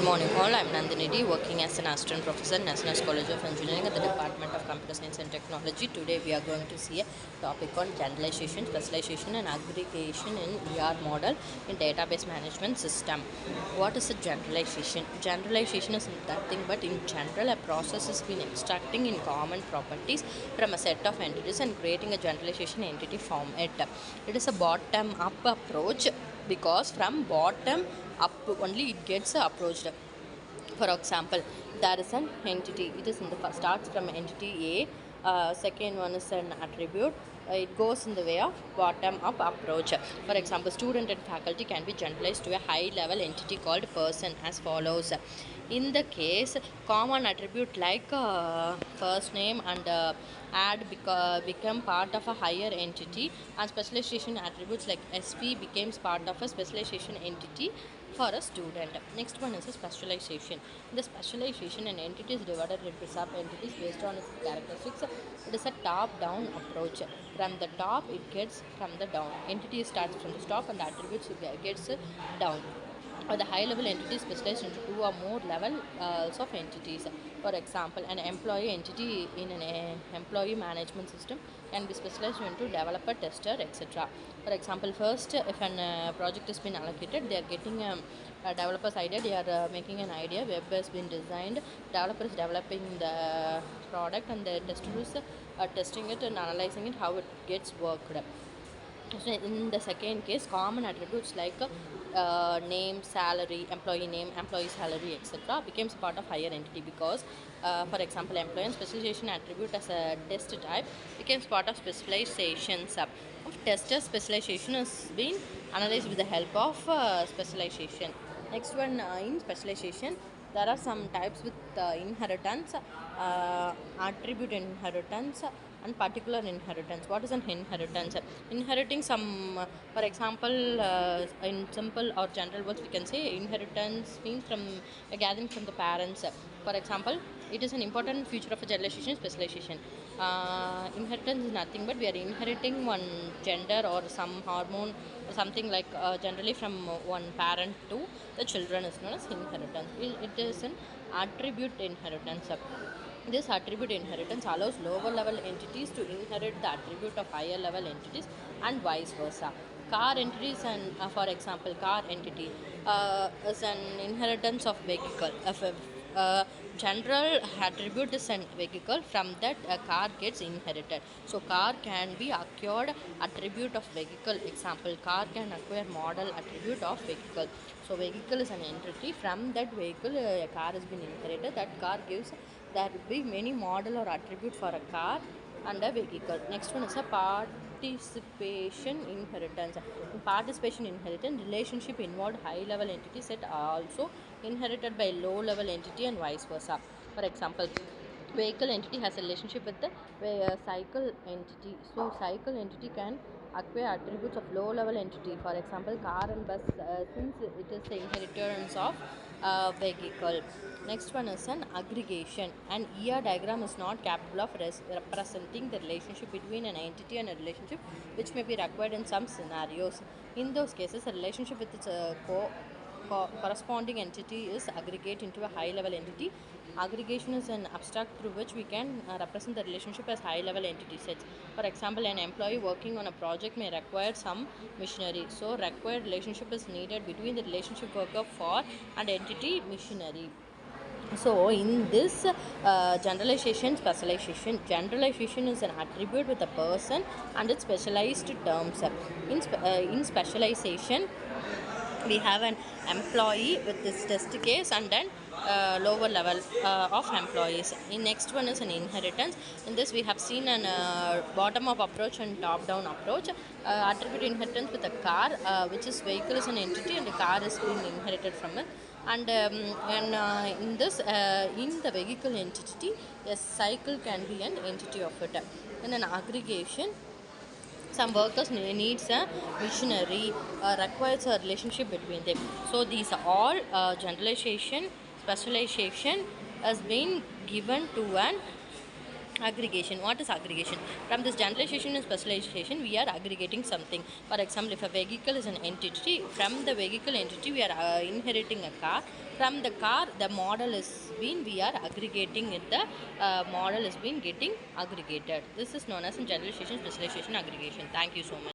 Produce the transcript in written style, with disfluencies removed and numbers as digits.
Good morning all, I am Nandhini working as an assistant professor in National College of Engineering at the Department of Computer Science and Technology. Today we are going to see a topic on generalization, specialization and aggregation in ER model in database management system. What is a generalization? Generalization is nothing but in general a process has been extracting in common properties from a set of entities and creating a generalization entity format. It is a bottom up approach because from bottom up only it gets approached. For example, there is an entity, it is in the first, starts from entity A. Second one is an attribute. It goes in the way of bottom up approach. For example, student and faculty can be generalized to a high level entity called person as follows. In the case, common attribute like first name and become part of a higher entity, and specialization attributes like SP becomes part of a specialization entity for a student. Next one is a specialization. In the specialization, an entity is divided into sub entities based on its characteristics. It is a top down approach. From the top it gets from the down. Entity starts from the top and attributes gets down. Or the high level entity is specialized into two or more levels of entities. For example, an employee entity in an employee management system can be specialized into developer, tester, etc. For example, first, if an project has been allocated, they are getting a developer's idea, they are making an idea, web has been designed, developer is developing the product, and the tester is testing it and analyzing it, how it gets worked. So in the second case, common attributes like name, salary, employee salary, etc. becomes part of higher entity because, for example, employee and specialization attribute as a test type becomes part of specialization sub. Of tester, specialization has been analyzed with the help of specialization. Next one, in specialization, there are some types with inheritance, attribute inheritance, and particular inheritance. What is an inheritance? Inheriting some, for example, in simple or general words, we can say inheritance means from gathering from the parents. For example, it is an important feature of a generalization specialization. Inheritance is nothing but we are inheriting one gender or some hormone or something like generally from one parent to the children is known as inheritance. It is an attribute inheritance. This attribute inheritance allows lower level entities to inherit the attribute of higher level entities and vice versa. Car entities and for example, car entity is an inheritance of vehicle. General attribute is an vehicle, from that a car gets inherited. So car can be acquired attribute of vehicle. Example, car can acquire model attribute of vehicle. So vehicle is an entity, from that vehicle a car has been inherited. That car gives, there will be many model or attribute for a car and a vehicle. Next one is a participation inheritance. In participation inheritance, relationship involved high level entity set are also inherited by low level entity and vice versa. For example, vehicle entity has a relationship with the cycle entity. So cycle entity can acquire attributes of low level entity. For example, car and bus, since it is the inheritance of vehicle. Next one is an aggregation. An ER diagram is not capable of representing the relationship between an entity and a relationship which may be required in some scenarios. In those cases, a relationship with its corresponding entity is aggregate into a high level entity. Aggregation is an abstract through which we can represent the relationship as high level entity sets. For example, an employee working on a project may require some machinery. So required relationship is needed between the relationship worker for and entity machinery. So in this generalization is an attribute with a person and its specialized terms. In specialization, we have an employee with this test case and then lower level of employees. In next one is an inheritance. In this we have seen an bottom up approach and top down approach. Attribute inheritance with a car, which is vehicle is an entity and the car is being inherited from it. And in this in the vehicle entity, a cycle can be an entity of it. In an aggregation, some workers needs a machinery, requires a relationship between them. So these are all generalization, specialization has been given to an Aggregation. What is aggregation? From this generalization and specialization, we are aggregating something. For example, if a vehicle is an entity, from the vehicle entity, we are inheriting a car. From the car, the model is been, we are aggregating it. The model is been getting aggregated. This is known as in generalization, specialization, aggregation. Thank you so much.